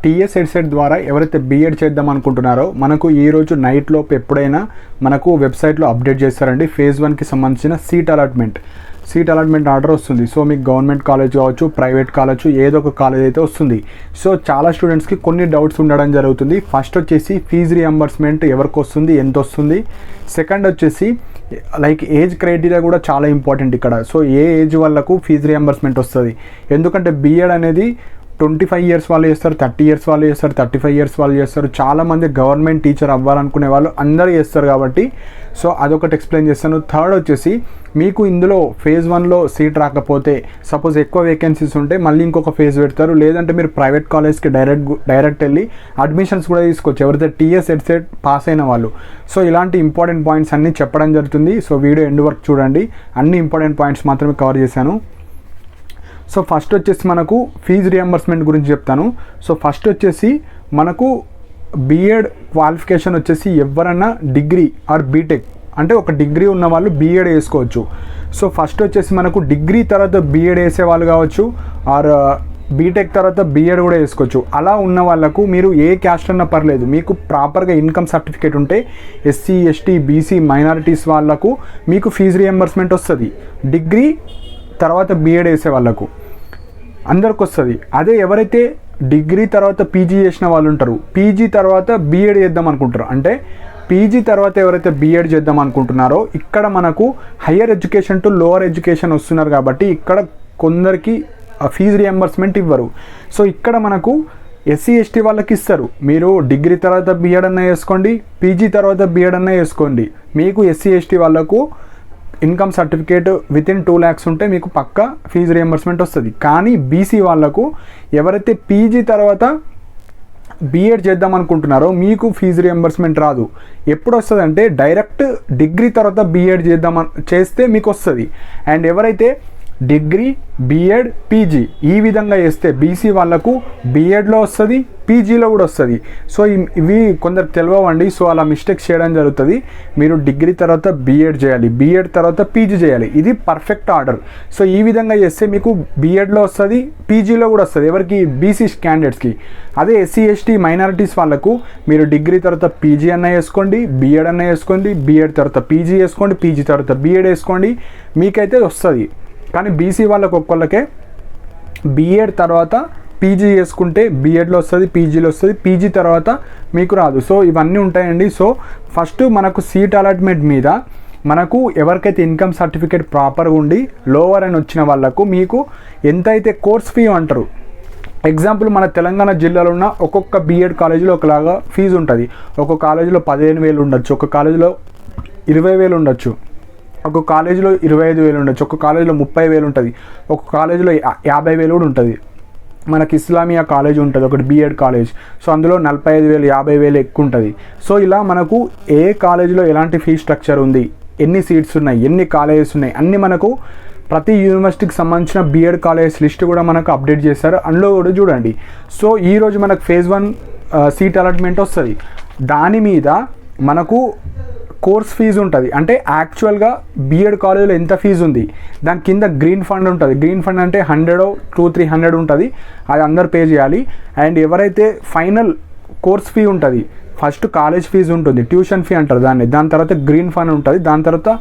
TS EdCET ద్వారా ఎవరైతే BEd చేద్దాం అనుకుంటున్నారో మనకు ఈరోజు నైట్ లోపు ఎప్పుడైనా మనకు వెబ్సైట్లో అప్డేట్ చేస్తారండి. ఫేజ్ 1కి సంబంధించిన సీట్ అలాట్మెంట్ ఆర్డర్ వస్తుంది. సో మీకు గవర్నమెంట్ కాలేజ్ కావచ్చు, ప్రైవేట్ కావచ్చు, ఏదో ఒక కాలేజ్ అయితే వస్తుంది. సో చాలా స్టూడెంట్స్కి కొన్ని డౌట్స్ ఉండడం జరుగుతుంది. ఫస్ట్ వచ్చేసి ఫీజు రియంబర్స్మెంట్ ఎవరికి వస్తుంది, ఎంత వస్తుంది. సెకండ్ వచ్చేసి లైక్ ఏజ్ క్రైటీరియా కూడా చాలా ఇంపార్టెంట్ ఇక్కడ. సో ఏ ఏజ్ వాళ్ళకు ఫీజు రియంబర్స్మెంట్ వస్తుంది, ఎందుకంటే బీఎడ్ అనేది 25 ఇయర్స్ వాళ్ళు చేస్తారు, 30 ఇయర్స్ వాళ్ళు చేస్తారు, 35 ఇయర్స్ వాళ్ళు చేస్తారు. చాలామంది గవర్నమెంట్ టీచర్ అవ్వాలనుకునే వాళ్ళు అందరూ చేస్తారు కాబట్టి సో అదొకటి ఎక్స్ప్లెయిన్ చేస్తాను. థర్డ్ వచ్చేసి మీకు ఇందులో ఫేజ్ 1లో సీట్ రాకపోతే సపోజ్ ఎక్కువ వేకెన్సీస్ ఉంటే మళ్ళీ ఇంకొక ఫేజ్ పెడతారు, లేదంటే మీరు ప్రైవేట్ కాలేజ్కి డైరెక్ట్ వెళ్ళి అడ్మిషన్స్ కూడా తీసుకోవచ్చు ఎవరైతే టీఎస్ ఎడ్సెట్ పాస్ అయిన వాళ్ళు. సో ఇలాంటి ఇంపార్టెంట్ పాయింట్స్ అన్నీ చెప్పడం జరుగుతుంది. సో వీడియో ఎండ్ వరకు చూడండి, అన్ని ఇంపార్టెంట్ పాయింట్స్ మాత్రమే కవర్ చేశాను. సో ఫస్ట్ వచ్చేసి మనకు ఫీజు రియంబర్స్మెంట్ గురించి చెప్తాను. సో ఫస్ట్ వచ్చేసి మనకు బీఎడ్ క్వాలిఫికేషన్ వచ్చేసి ఎవరన్నా డిగ్రీ ఆర్ బీటెక్ అంటే ఒక డిగ్రీ ఉన్న వాళ్ళు బీఎడ్ వేసుకోవచ్చు. సో ఫస్ట్ వచ్చేసి మనకు డిగ్రీ తర్వాత బీఎడ్ వేసే వాళ్ళు కావచ్చు, ఆర్ బీటెక్ తర్వాత బీఎడ్ కూడా వేసుకోవచ్చు. అలా ఉన్న వాళ్ళకు మీరు ఏ క్యాస్ట్ అన్నా పర్లేదు, మీకు ప్రాపర్గా ఇన్కమ్ సర్టిఫికేట్ ఉంటే ఎస్సీ, ఎస్టీ, బీసీ, మైనారిటీస్ వాళ్ళకు మీకు ఫీజు రియంబర్స్మెంట్ వస్తుంది. డిగ్రీ తర్వాత బీఎడ్ వేసే వాళ్ళకు అందరికి వస్తుంది. అదే ఎవరైతే డిగ్రీ తర్వాత పీజీ చేసిన వాళ్ళు ఉంటారు, పీజీ తర్వాత బీఎడ్ చేద్దాం అనుకుంటారు, అంటే పీజీ తర్వాత ఎవరైతే బీఎడ్ చేద్దాం అనుకుంటున్నారో ఇక్కడ మనకు higher education to lower education వస్తున్నారు కాబట్టి ఇక్కడ కొందరికి ఫీజు రియంబర్స్మెంట్ ఇవ్వరు. సో ఇక్కడ మనకు ఎస్సీ, ఎస్టీ వాళ్ళకి ఇస్తారు. మీరు డిగ్రీ తర్వాత బీఎడ్ అన్న వేసుకోండి, పీజీ తర్వాత బీఎడ్ అన్న వేసుకోండి, మీకు ఎస్సీ, ఎస్టీ వాళ్ళకు ఇన్కమ్ సర్టిఫికేట్ వితిన్ 2 lakhs ఉంటే మీకు పక్కా ఫీజు రియంబర్స్మెంట్ వస్తుంది. కానీ బీసీ వాళ్ళకు ఎవరైతే పీజీ తర్వాత బీఎడ్ చేద్దాం అనుకుంటున్నారో మీకు ఫీజు రియంబర్స్మెంట్ రాదు. ఎప్పుడు వస్తుంది అంటే డైరెక్ట్ డిగ్రీ తర్వాత బీఎడ్ చేస్తే మీకు వస్తుంది. అండ్ ఎవరైతే డిగ్రీ, బీఎడ్, పీజీ ఈ విధంగా వేస్తే బీసీ వాళ్ళకు బీఎడ్లో వస్తుంది, పీజీలో కూడా వస్తుంది. సో ఇవి కొందరు తెలియవండి, సో అలా మిస్టేక్స్ చేయడం జరుగుతుంది. మీరు డిగ్రీ తర్వాత బీఎడ్ చేయాలి, బీఎడ్ తర్వాత పీజీ చేయాలి, ఇది పర్ఫెక్ట్ ఆర్డర్. సో ఈ విధంగా చేస్తే మీకు బీఎడ్లో వస్తుంది, పీజీలో కూడా వస్తుంది ఎవరికి, బీసీ క్యాండిడేట్స్కి. అదే ఎస్సీ, ఎస్టీ, మైనారిటీస్ వాళ్ళకు మీరు డిగ్రీ తర్వాత పీజీ అన్న వేసుకోండి, బీఎడ్ అన్న వేసుకోండి, బీఎడ్ తర్వాత పీజీ వేసుకోండి, పీజీ తర్వాత బీఎడ్ వేసుకోండి, మీకైతే వస్తుంది. కానీ బీసీ వాళ్ళకు ఒక్కళ్ళకే బీఎడ్ తర్వాత పీజీ చేసుకుంటే బీఎడ్లో వస్తుంది, పీజీలో వస్తుంది, పీజీ తర్వాత మీకు రాదు. సో ఇవన్నీ ఉంటాయండి. సో ఫస్ట్ మనకు సీట్ అలాట్మెంట్ మీద మనకు ఎవరికైతే ఇన్కమ్ సర్టిఫికేట్ ప్రాపర్గా ఉండి లోవర్ అని వచ్చిన వాళ్ళకు మీకు ఎంతైతే కోర్స్ ఫీ అంటారు. ఎగ్జాంపుల్ మన తెలంగాణ జిల్లాలో ఉన్న ఒక్కొక్క బీఎడ్ కాలేజీలో ఒకలాగా ఫీజు ఉంటుంది. ఒక్కొక్క కాలేజీలో 15,000 ఉండొచ్చు, ఒక కాలేజీలో 20,000 ఉండొచ్చు, ఒక కాలేజీలో 25,000 ఉండొచ్చు, ఒక కాలేజీలో 30,000 ఉంటుంది, ఒక కాలేజీలో 50,000 కూడా ఉంటుంది. మనకి ఇస్లామియా కాలేజ్ ఉంటుంది ఒకటి బీఎడ్ కాలేజ్, సో అందులో 45,000 50,000 ఎక్కువ ఉంటుంది. సో ఇలా మనకు ఏ కాలేజీలో ఎలాంటి ఫీ స్ట్రక్చర్ ఉంది, ఎన్ని సీట్స్ ఉన్నాయి, ఎన్ని కాలేజెస్ ఉన్నాయి అన్నీ మనకు ప్రతి యూనివర్సిటీకి సంబంధించిన బీఎడ్ కాలేజ్ లిస్ట్ కూడా మనకు అప్డేట్ చేస్తారు, అందులో కూడా చూడండి. సో ఈరోజు మనకు ఫేజ్ 1 సీట్ అలాట్మెంట్ వస్తుంది. దాని మీద మనకు కోర్స్ ఫీజు ఉంటుంది, అంటే యాక్చువల్గా బీఎడ్ కాలేజీలో ఎంత ఫీజు ఉంది దాని కింద గ్రీన్ ఫండ్ ఉంటుంది. గ్రీన్ ఫండ్ అంటే 100-300 ఉంటుంది, అది అందరు పే చేయాలి. అండ్ ఎవరైతే ఫైనల్ కోర్స్ ఫీ ఉంటుంది, ఫస్ట్ కాలేజ్ ఫీజు ఉంటుంది, ట్యూషన్ ఫీ అంటారు దాన్ని, దాని తర్వాత గ్రీన్ ఫండ్ ఉంటుంది, దాని తర్వాత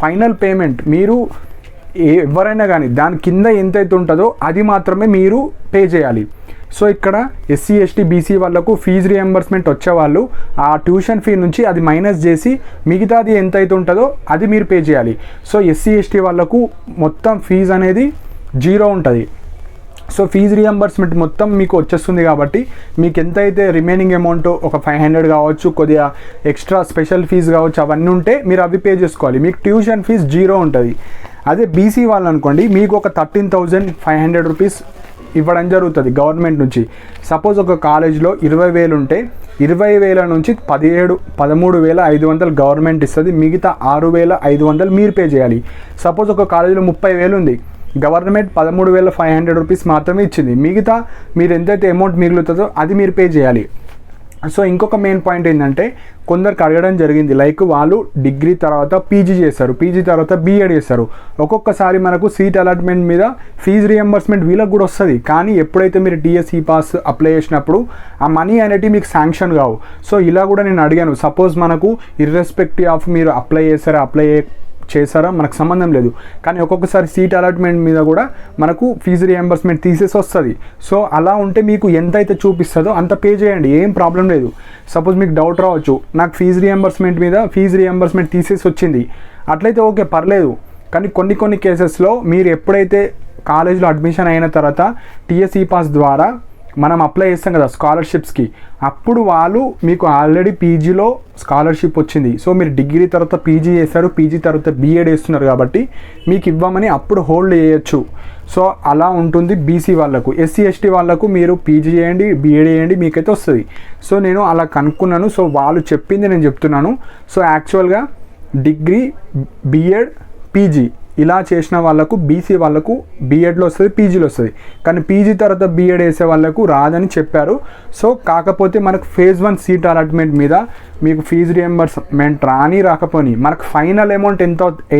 ఫైనల్ పేమెంట్ మీరు ఎవరైనా కానీ దాని కింద ఎంతైతే ఉంటుందో అది మాత్రమే మీరు పే చేయాలి. సో ఇక్కడ ఎస్సీ, ఎస్టీ, బీసీ వాళ్ళకు ఫీజు రియంబర్స్మెంట్ వచ్చేవాళ్ళు ఆ ట్యూషన్ ఫీ నుంచి అది మైనస్ చేసి మిగతాది ఎంతైతే ఉంటుందో అది మీరు పే చేయాలి. సో ఎస్సీ, ఎస్టీ వాళ్ళకు మొత్తం ఫీజు అనేది 0 ఉంటుంది. సో ఫీజు రియంబర్స్మెంట్ మొత్తం మీకు వచ్చేస్తుంది కాబట్టి మీకు ఎంతైతే రిమైనింగ్ అమౌంట్ ఒక 500 కావచ్చు, కొద్దిగా ఎక్స్ట్రా స్పెషల్ ఫీజు కావచ్చు, అవన్నీ ఉంటే మీరు అవి పే చేసుకోవాలి. మీకు ట్యూషన్ ఫీజు 0 ఉంటుంది. అదే బీసీ వాళ్ళు అనుకోండి మీకు ఒక 13,500 రూపీస్ ఇవ్వడం జరుగుతుంది గవర్నమెంట్ నుంచి. సపోజ్ ఒక కాలేజ్లో 20,000 ఉంటే 20,000 నుంచి 13,500 గవర్నమెంట్ ఇస్తుంది, మిగతా 6,500 మీరు పే చేయాలి. సపోజ్ ఒక కాలేజీలో 30,000 ఉంది, గవర్నమెంట్ 13,500 రూపీస్ మాత్రమే ఇచ్చింది, మిగతా మీరు ఎంతైతే అమౌంట్ మిగులుతుందో అది మీరు పే చేయాలి. సో ఇంకొక మెయిన్ పాయింట్ ఏంటంటే కొందరికి అడగడం జరిగింది, లైక్ వాళ్ళు డిగ్రీ తర్వాత పీజీ చేస్తారు, పీజీ తర్వాత బీఎడ్ చేస్తారు. ఒక్కొక్కసారి మనకు సీట్ అలాట్మెంట్ మీద ఫీజు రియంబర్స్మెంట్ వీళ్ళకి కూడా వస్తుంది. కానీ ఎప్పుడైతే మీరు టీఎస్ఈ పాస్ అప్లై చేసినప్పుడు ఆ మనీ అనేటివి మీకు శాంక్షన్ కావు. సో ఇలా కూడా నేను అడిగాను, సపోజ్ మనకు ఇర్రెస్పెక్టివ్ ఆఫ్ మీరు అప్లై చేశారా మనకు సంబంధం లేదు, కానీ ఒక్కొక్కసారి సీట్ అలాట్మెంట్ మీద కూడా మనకు ఫీజు రియంబర్స్మెంట్ తీసేసి వస్తుంది. సో అలా ఉంటే మీకు ఎంత అయితే చూపిస్తుందో అంత పే చేయండి, ఏం ప్రాబ్లం లేదు. సపోజ్ మీకు డౌట్ రావచ్చు, నాకు ఫీజు రియంబర్స్మెంట్ తీసేసి వచ్చింది, అట్లయితే ఓకే పర్లేదు. కానీ కొన్ని కేసెస్లో మీరు ఎప్పుడైతే కాలేజ్లో అడ్మిషన్ అయిన తర్వాత టీఎస్ఈ పాస్ ద్వారా మనం అప్లై చేస్తాం కదా స్కాలర్షిప్స్కి, అప్పుడు వాళ్ళు మీకు ఆల్రెడీ పీజీలో స్కాలర్షిప్ వచ్చింది, సో మీరు డిగ్రీ తర్వాత పీజీ చేస్తారు, పీజీ తర్వాత బీఎడ్ చేస్తున్నారు కాబట్టి మీకు ఇవ్వమని అప్పుడు హోల్డ్ చేయొచ్చు. సో అలా ఉంటుంది బీసీ వాళ్ళకు. ఎస్సీ ఎస్టీ వాళ్ళకు మీరు పీజీ చేయండి, బీఎడ్ చేయండి, మీకైతే వస్తుంది. సో నేను అలా కనుక్కున్నాను, సో వాళ్ళు చెప్పింది నేను చెప్తున్నాను. సో యాక్చువల్గా డిగ్రీ, బీఎడ్, పీజీ ఇలా చేసిన వాళ్ళకు బీసీ వాళ్ళకు బీఎడ్లో వస్తుంది, పీజీలో వస్తుంది. కానీ పీజీ తర్వాత బీఎడ్ వేసే వాళ్ళకు రాదని చెప్పారు. సో కాకపోతే మనకు ఫేజ్ 1 సీట్ అలాట్మెంట్ మీద మీకు ఫీజు రియంబర్స్మెంట్ రాకపోని మనకు ఫైనల్ అమౌంట్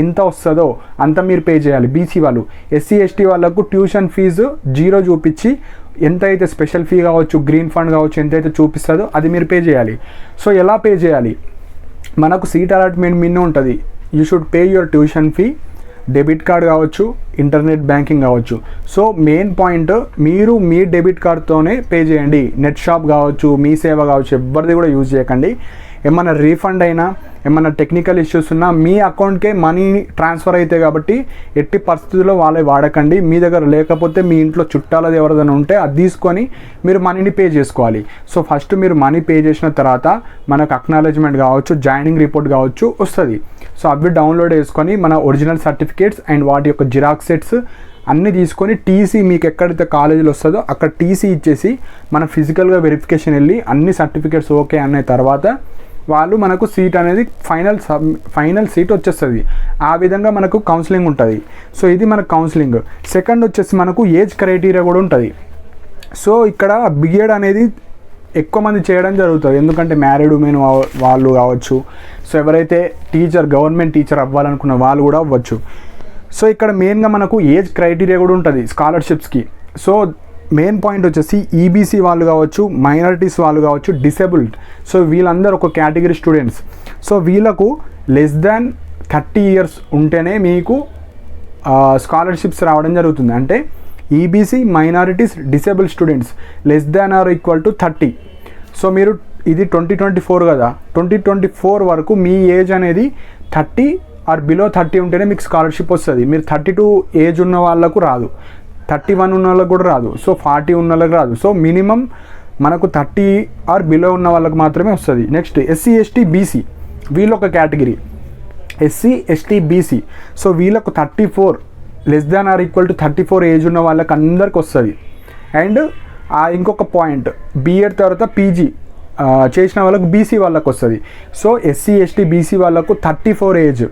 ఎంత వస్తుందో అంత మీరు పే చేయాలి బీసీ వాళ్ళు. ఎస్సీ ఎస్టీ వాళ్ళకు ట్యూషన్ ఫీజు 0 చూపించి ఎంతైతే స్పెషల్ ఫీ కావచ్చు, గ్రీన్ ఫండ్ కావచ్చు, ఎంతైతే చూపిస్తుందో అది మీరు పే చేయాలి. సో ఎలా పే చేయాలి, మనకు సీట్ అలాట్మెంట్ మీద ఉంటుంది, you should pay your tuition fee, debit card కావచ్చు, ఇంటర్నెట్ బ్యాంకింగ్ కావచ్చు. సో మెయిన్ పాయింట్, మీరు మీ డెబిట్ కార్డ్తోనే పే చేయండి. నెట్ షాప్ కావచ్చు, మీ సేవ కావచ్చు, ఎవరిది కూడా యూజ్ చేయకండి. ఏమన్నా రీఫండ్ అయినా, ఏమన్నా టెక్నికల్ ఇష్యూస్ ఉన్నా మీ అకౌంట్కే మనీ ట్రాన్స్ఫర్ అవుతాయి కాబట్టి ఎట్టి పరిస్థితుల్లో వాళ్ళే వాడకండి. మీ దగ్గర లేకపోతే మీ ఇంట్లో చుట్టాలది ఎవరిదైనా ఉంటే అది తీసుకొని మీరు మనీని పే చేసుకోవాలి. సో ఫస్ట్ మీరు మనీ పే చేసిన తర్వాత మనకు అక్నాలెడ్జ్మెంట్ కావచ్చు, జాయినింగ్ రిపోర్ట్ కావచ్చు వస్తుంది. సో అవి డౌన్లోడ్ చేసుకొని మన ఒరిజినల్ సర్టిఫికేట్స్ అండ్ వాటి యొక్క జిరాక్స్ సెట్స్ అన్నీ తీసుకొని టీసీ మీకు ఎక్కడైతే కాలేజీలో వస్తుందో అక్కడ టీసీ ఇచ్చేసి మన ఫిజికల్గా వెరిఫికేషన్ వెళ్ళి అన్ని సర్టిఫికేట్స్ ఓకే అన్న తర్వాత వాళ్ళు మనకు సీట్ అనేది ఫైనల్ సీట్ వచ్చేస్తుంది. ఆ విధంగా మనకు కౌన్సిలింగ్ ఉంటుంది. సో ఇది మనకు కౌన్సిలింగ్. సెకండ్ వచ్చేసి మనకు ఏజ్ క్రైటీరియా కూడా ఉంటుంది. సో ఇక్కడ బీఎడ్ అనేది ఎక్కువ మంది చేయడం జరుగుతుంది, ఎందుకంటే మ్యారీడ్ ఉమెన్ వాళ్ళు కావచ్చు, సో ఎవరైతే గవర్నమెంట్ టీచర్ అవ్వాలనుకున్న వాళ్ళు కూడా అవ్వచ్చు. సో ఇక్కడ మెయిన్గా మనకు ఏజ్ క్రైటీరియా కూడా ఉంటుంది స్కాలర్షిప్స్కి. సో మెయిన్ పాయింట్ వచ్చేసి ఈబీసీ వాళ్ళు కావచ్చు, మైనారిటీస్ వాళ్ళు కావచ్చు, డిసేబుల్డ్, సో వీళ్ళందరూ ఒక కేటగిరీ స్టూడెంట్స్. సో వీళ్ళకు లెస్ దాన్ 30 years ఉంటేనే మీకు స్కాలర్షిప్స్ రావడం జరుగుతుంది. అంటే EBC, minorities, disable students less than or equal to 30. So మీరు ఇది 2024 కదా, 2024 వరకు మీ ఏజ్ అనేది 30 ఆర్ బిలో 30 ఉంటేనే మీకు స్కాలర్షిప్ వస్తుంది. మీరు 32 ఏజ్ ఉన్న వాళ్ళకు రాదు, 31 ఉన్న వాళ్ళకు కూడా రాదు, సో 40 ఉన్న వాళ్ళకి రాదు. సో మినిమం మనకు 30 ఆర్ బిలో ఉన్న వాళ్ళకి మాత్రమే వస్తుంది. నెక్స్ట్ ఎస్సీ ఎస్టీ బీసీ, వీళ్ళు ఒక category. SC ST BC, so వీళ్ళకు 34 less than or equal to 34 age ఉన్న వాళ్ళకి అందరికి వస్తుంది. అండ్ ఇంకొక పాయింట్, బీఎడ్ తర్వాత పీజీ చేసిన వాళ్ళకు బీసీ వాళ్ళకు వస్తుంది. సో ఎస్సీ ఎస్టీ బీసీ వాళ్ళకు 34 ఏజ్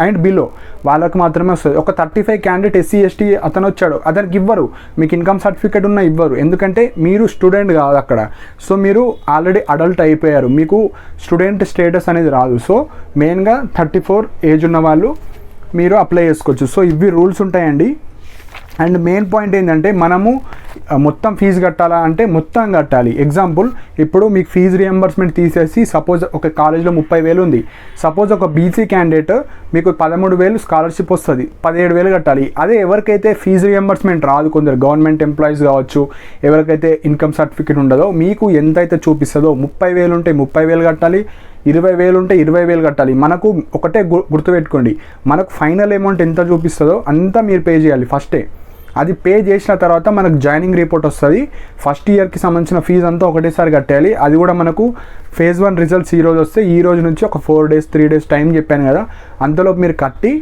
అండ్ బిలో వాళ్ళకు మాత్రమే వస్తుంది. ఒక 35 క్యాండిడేట్ ఎస్సీ ఎస్టీ అతను వచ్చాడు, అతనికి ఇవ్వరు, మీకు ఇన్కమ్ సర్టిఫికేట్ ఉన్న ఇవ్వరు, ఎందుకంటే మీరు స్టూడెంట్ కాదు అక్కడ. సో మీరు ఆల్రెడీ అడల్ట్ అయిపోయారు, మీకు స్టూడెంట్ స్టేటస్ అనేది రాదు. సో మెయిన్గా 34 ఏజ్ ఉన్న వాళ్ళు మీరు అప్లై చేసుకోవచ్చు. సో ఇవి రూల్స్ ఉంటాయండి. అండ్ మెయిన్ పాయింట్ ఏంటంటే మనము మొత్తం ఫీజు కట్టాలా అంటే మొత్తం కట్టాలి. ఎగ్జాంపుల్, ఇప్పుడు మీకు ఫీజు రియంబర్స్మెంట్ తీసేసి సపోజ్ ఒక కాలేజ్లో 30,000 ఉంది, సపోజ్ ఒక బీసీ క్యాండిడేట్ మీకు 13,000 స్కాలర్షిప్ వస్తుంది, 17,000 కట్టాలి. అదే ఎవరికైతే ఫీజు రియంబర్స్మెంట్ రాదు, కొందరు గవర్నమెంట్ ఎంప్లాయీస్ కావచ్చు, ఎవరికైతే ఇన్కమ్ సర్టిఫికేట్ ఉండదో, మీకు ఎంతైతే చూపిస్తుందో 30,000 ఉంటే 30,000 కట్టాలి, 20,000 ఉంటే 20,000 కట్టాలి. మనకు ఒకటే గుర్తుపెట్టుకోండి, మనకు ఫైనల్ అమౌంట్ ఎంత చూపిస్తుందో అంతా మీరు పే చేయాలి ఫస్టే. అది పే చేసిన తర్వాత మనకు జాయినింగ్ రిపోర్ట్ వస్తుంది. ఫస్ట్ ఇయర్కి సంబంధించిన ఫీజు అంతా ఒకటేసారి కట్టేయాలి. అది కూడా మనకు ఫేజ్ 1 రిజల్ట్స్ ఈ రోజు వస్తే ఈ రోజు నుంచి ఒక 4 days 3 days టైం చెప్పాను కదా, అంతలోపు మీరు కట్టి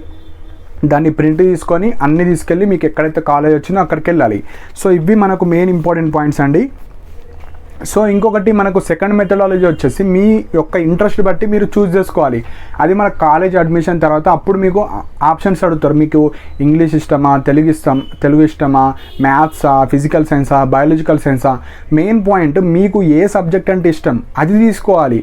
దాన్ని ప్రింట్ తీసుకొని అన్నీ తీసుకెళ్ళి మీకు ఎక్కడైతే కాలేజ్ వచ్చిందో అక్కడికి వెళ్ళాలి. సో ఇవి మనకు మెయిన్ ఇంపార్టెంట్ పాయింట్స్ అండి. సో ఇంకొకటి మనకు సెకండ్ మెథడాలజీ వచ్చేసి మీ యొక్క ఇంట్రెస్ట్ బట్టి మీరు చూస్ చేసుకోవాలి. అది మన కాలేజ్ అడ్మిషన్ తర్వాత అప్పుడు మీకు ఆప్షన్స్ అడుగుతారు. మీకు ఇంగ్లీష్ ఇష్టమా, తెలుగు ఇష్టమా, మ్యాథ్సా, ఫిజికల్ సైన్సా, బయాలజికల్ సైన్సా. మెయిన్ పాయింట్ మీకు ఏ సబ్జెక్ట్ అంటే ఇష్టం అది తీసుకోవాలి.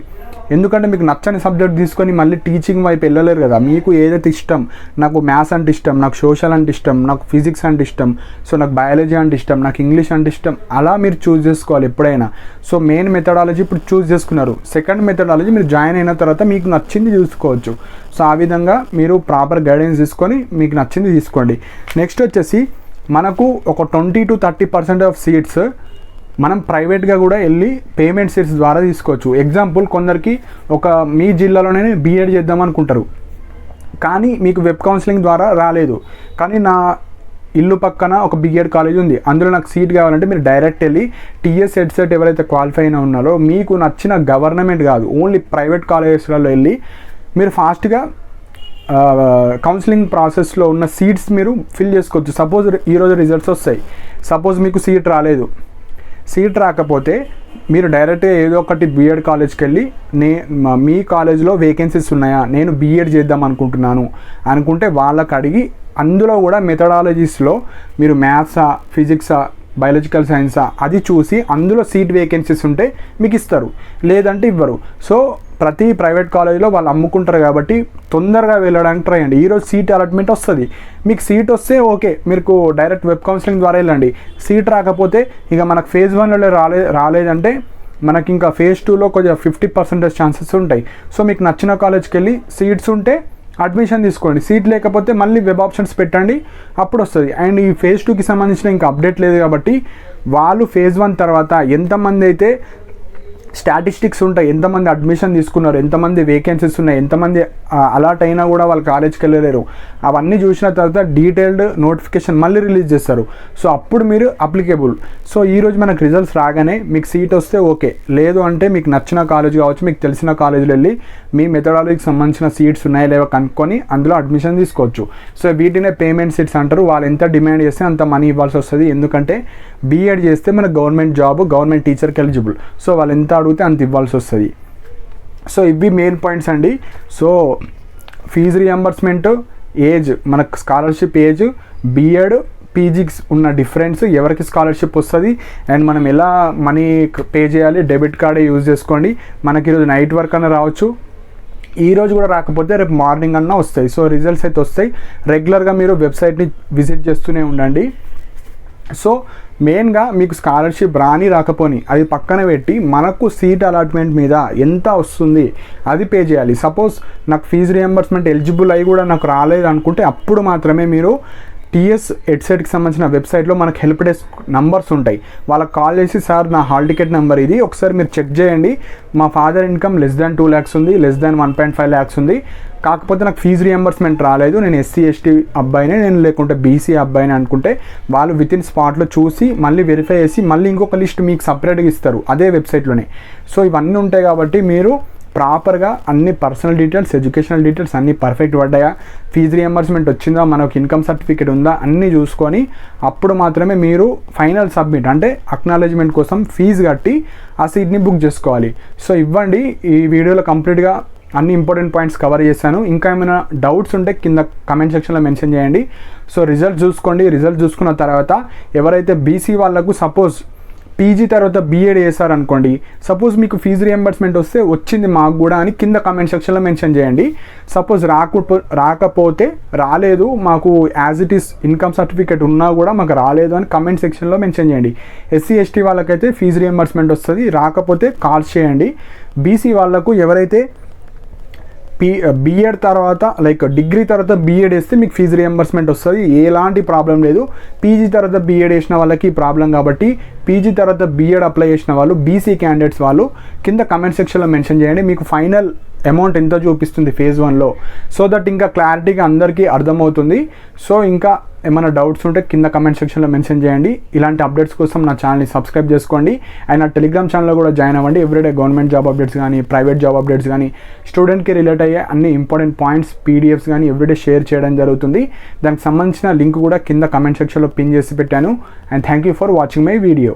ఎందుకంటే మీకు నచ్చని సబ్జెక్ట్ తీసుకొని మళ్ళీ టీచింగ్ వైపు వెళ్ళలేరు కదా. మీకు ఏదైతే ఇష్టం, నాకు మ్యాథ్స్ అంటే ఇష్టం, నాకు సోషల్ అంటే ఇష్టం, నాకు ఫిజిక్స్ అంటే ఇష్టం, సో నాకు బయాలజీ అంటే ఇష్టం, నాకు ఇంగ్లీష్ అంటే ఇష్టం, అలా మీరు చూస్ చేసుకోవాలి ఎప్పుడైనా. సో మెయిన్ మెథడాలజీ ఇప్పుడు చూస్ చేసుకున్నారు. సెకండ్ మెథడాలజీ మీరు జాయిన్ అయిన తర్వాత మీకు నచ్చింది చూసుకోవచ్చు. సో ఆ విధంగా మీరు ప్రాపర్ గైడెన్స్ తీసుకొని మీకు నచ్చింది తీసుకోండి. నెక్స్ట్ వచ్చేసి మనకు ఒక 20 to 30% ఆఫ్ సీట్స్ మనం ప్రైవేట్గా కూడా వెళ్ళి పేమెంట్ సీట్స్ ద్వారా తీసుకోవచ్చు. ఎగ్జాంపుల్, కొందరికి ఒక మీ జిల్లాలోనే బీఎడ్ చేద్దాం అనుకుంటారు, కానీ మీకు వెబ్ కౌన్సిలింగ్ ద్వారా రాలేదు. కానీ నా ఇల్లు పక్కన ఒక బీఎడ్ కాలేజ్ ఉంది, అందులో నాకు సీట్ కావాలంటే మీరు డైరెక్ట్ వెళ్ళి టీఎస్ ఎడ్సెట్ ఎవరైతే క్వాలిఫై అయినా ఉన్నారో మీకు నచ్చిన గవర్నమెంట్ కాదు, ఓన్లీ ప్రైవేట్ కాలేజెస్లలో వెళ్ళి మీరు ఫాస్ట్గా కౌన్సిలింగ్ ప్రాసెస్లో ఉన్న సీట్స్ మీరు ఫిల్ చేసుకోవచ్చు. సపోజ్ ఈరోజు రిజల్ట్స్ వస్తాయి, సపోజ్ మీకు సీట్ రాలేదు, సీట్ రాకపోతే మీరు డైరెక్ట్గా ఏదో ఒకటి బీఎడ్ కాలేజ్కి వెళ్ళి మీ కాలేజ్లో వేకెన్సీస్ ఉన్నాయా, నేను బీఎడ్ చేద్దాం అనుకుంటున్నాను అనుకుంటే వాళ్ళకి అడిగి, అందులో కూడా మెథడాలజీస్లో మీరు మ్యాథ్సా, ఫిజిక్సా, బయాలజికల్ సైన్సా అది చూసి అందులో సీట్ వేకెన్సీస్ ఉంటే మీకు ఇస్తారు, లేదంటే ఇవ్వరు. సో ప్రతి ప్రైవేట్ కాలేజీలో వాళ్ళు అమ్ముకుంటారు కాబట్టి తొందరగా వెళ్ళడానికి ట్రై చేయండి. ఈరోజు సీట్ అలాట్మెంట్ వస్తుంది, మీకు సీట్ వస్తే ఓకే, మీకు డైరెక్ట్ వెబ్ కౌన్సిలింగ్ ద్వారా వెళ్ళండి. సీట్ రాకపోతే ఇక మనకు ఫేజ్ 1లో రాలేదంటే మనకి ఇంకా ఫేజ్ 2లో కొంచెం 50% ఛాన్సెస్ ఉంటాయి. సో మీకు నచ్చిన కాలేజ్కి వెళ్ళి సీట్స్ ఉంటే అడ్మిషన్ తీసుకోండి, సీట్ లేకపోతే మళ్ళీ వెబ్ ఆప్షన్స్ పెట్టండి, అప్పుడు వస్తుంది. అండ్ ఈ ఫేజ్ 2కి సంబంధించిన ఇంకా అప్డేట్ లేదు కాబట్టి వాళ్ళు ఫేజ్ 1 తర్వాత ఎంతమంది అయితే స్టాటిస్టిక్స్ ఉంటాయి, ఎంతమంది అడ్మిషన్ తీసుకున్నారు, ఎంతమంది వేకెన్సీస్ ఉన్నాయి, ఎంతమంది అలాట్ అయినా కూడా వాళ్ళు కాలేజ్కి వెళ్ళలేరు, అవన్నీ చూసిన తర్వాత డీటెయిల్డ్ నోటిఫికేషన్ మళ్ళీ రిలీజ్ చేస్తారు. సో అప్పుడు మీరు అప్లికేబుల్. సో ఈరోజు మనకు రిజల్ట్స్ రాగానే మీకు సీట్ వస్తే ఓకే, లేదు అంటే మీకు నచ్చిన కాలేజ్ కావచ్చు, మీకు తెలిసిన కాలేజీలో వెళ్ళి మీ మెథడాలజీకి సంబంధించిన సీట్స్ ఉన్నాయా లేవో కనుక్కొని అందులో అడ్మిషన్ తీసుకోవచ్చు. సో వీటినే పేమెంట్ సీట్స్ అంటారు. వాళ్ళు ఎంత డిమాండ్ చేస్తే అంత మనీ ఇవ్వాల్సి వస్తుంది, ఎందుకంటే బీఎడ్ చేస్తే మన గవర్నమెంట్ జాబ్, గవర్నమెంట్ టీచర్కి ఎలిజిబుల్. సో వాళ్ళు ఎంత అడిగితే అంత ఇవ్వాల్సి వస్తుంది. సో ఇవి మెయిన్ పాయింట్స్ అండి. సో ఫీజు రియంబర్స్మెంట్, ఏజ్, మనకు స్కాలర్షిప్ ఏజ్, బీఎడ్, పీజీకి ఉన్న డిఫరెన్స్, ఎవరికి స్కాలర్షిప్ వస్తుంది, అండ్ మనం ఎలా మనీ పే చేయాలి, డెబిట్ కార్డే యూజ్ చేసుకోండి. మనకి ఈరోజు నైట్ వర్క్ అన్న రావచ్చు, ఈరోజు కూడా రాకపోతే రేపు మార్నింగ్ అన్నా వస్తాయి. సో రిజల్ట్స్ అయితే వస్తాయి. రెగ్యులర్గా మీరు వెబ్సైట్ని విజిట్ చేస్తూనే ఉండండి. సో మెయిన్గా మీకు స్కాలర్షిప్ రాకపోని అది పక్కన పెట్టి మనకు సీట్ అలాట్మెంట్ మీద ఎంత వస్తుంది అది పే చేయాలి. సపోజ్ నాకు ఫీజు రియంబర్స్మెంట్ ఎలిజిబుల్ అయ్యి కూడా నాకు రాలేదు అనుకుంటే అప్పుడు మాత్రమే మీరు టీఎస్ ఎడ్సెట్కి సంబంధించిన వెబ్సైట్లో మనకు హెల్ప్ డెస్క్ నంబర్స్ ఉంటాయి, వాళ్ళకి కాల్ చేసి సార్ నా హాల్ టికెట్ నెంబర్ ఇది, ఒకసారి మీరు చెక్ చేయండి, మా ఫాదర్ ఇన్కమ్ <2 lakhs ఉంది, <1.5 lakhs ఉంది, కాకపోతే నాకు ఫీజు రియంబర్స్మెంట్ రాలేదు, నేను ఎస్సీ ఎస్టీ అబ్బాయినే, నేను లేకుంటే బీసీ అబ్బాయిని అనుకుంటే వాళ్ళు వితిన్ స్పాట్లో చూసి మళ్ళీ వెరిఫై చేసి మళ్ళీ ఇంకొక లిస్ట్ మీకు సపరేట్గా ఇస్తారు అదే వెబ్సైట్లోనే. సో ఇవన్నీ ఉంటాయి కాబట్టి మీరు ప్రాపర్గా అన్ని పర్సనల్ డీటెయిల్స్, ఎడ్యుకేషనల్ డీటెయిల్స్ అన్నీ పర్ఫెక్ట్ పడ్డాయా, ఫీజు రియంబర్స్మెంట్ వచ్చిందా, మనకు ఇన్కమ్ సర్టిఫికేట్ ఉందా, అన్నీ చూసుకొని అప్పుడు మాత్రమే మీరు ఫైనల్ సబ్మిట్ అంటే అక్నాలెడ్జ్మెంట్ కోసం ఫీజు కట్టి ఆ సీట్ని బుక్ చేసుకోవాలి. సో ఇవ్వండి, ఈ వీడియోలో కంప్లీట్గా అన్ని ఇంపార్టెంట్ పాయింట్స్ కవర్ చేశాను. ఇంకా ఏమైనా డౌట్స్ ఉంటే కింద కమెంట్ సెక్షన్లో మెన్షన్ చేయండి. సో రిజల్ట్ చూసుకోండి. రిజల్ట్ చూసుకున్న తర్వాత ఎవరైతే బీసీ వాళ్ళకు సపోజ్ పీజీ తర్వాత బీఎడ్ చేశారనుకోండి, సపోజ్ మీకు ఫీజు రియంబర్స్మెంట్ వస్తే వచ్చింది మాకు కూడా అని కింద కమెంట్ సెక్షన్లో మెన్షన్ చేయండి. సపోజ్ రాకపోతే రాలేదు, మాకు as it is income certificate ఉన్నా కూడా మాకు రాలేదు అని కమెంట్ సెక్షన్లో మెన్షన్ చేయండి. ఎస్సీ ఎస్టీ వాళ్ళకైతే ఫీజు రియంబర్స్మెంట్ వస్తుంది, రాకపోతే కాల్స్ చేయండి. బీసీ వాళ్ళకు ఎవరైతే బీఎడ్ తర్వాత లైక్ డిగ్రీ తర్వాత బీఎడ్ వేస్తే మీకు ఫీజు రియంబర్స్మెంట్ వస్తుంది, ఎలాంటి ప్రాబ్లం లేదు. పీజీ తర్వాత బీఎడ్ వేసిన వాళ్ళకి ప్రాబ్లం కాబట్టి పీజీ తర్వాత బీఎడ్ అప్లై చేసిన వాళ్ళు బీసీ క్యాండిడేట్స్ వాళ్ళు కింద కమెంట్ సెక్షన్లో మెన్షన్ చేయండి, మీకు ఫైనల్ అమౌంట్ ఎంత చూపిస్తుంది ఫేజ్ 1లో, సో దట్ ఇంకా క్లారిటీగా అందరికీ అర్థమవుతుంది. సో ఇంకా ఏమైనా డౌట్స్ ఉంటే కింద కమెంట్ సెక్షన్లో మెన్షన్ చేయండి. ఇలాంటి అప్డేట్స్ కోసం నా ఛానల్ని సబ్స్క్రైబ్ చేసుకోండి అండ్ నా టెలిగ్రామ్ ఛానల్లో కూడా జాయిన్ అవ్వండి. ఎవ్రీడే గవర్నమెంట్ జాబ్ అప్డేట్స్ కానీ, ప్రైవేట్ జాబ్ అప్డేట్స్ కానీ, స్టూడెంట్కి రిలేట్ అయ్యే అన్ని ఇంపార్టెంట్ పాయింట్స్ పీడిఎఫ్స్ కానీ ఎవ్రీడే షేర్ చేయడం జరుగుతుంది. దానికి సంబంధించిన లింక్ కూడా కింద కమెంట్ సెక్షన్లో పిన్ చేసి పెట్టాను. And thank you for watching my video.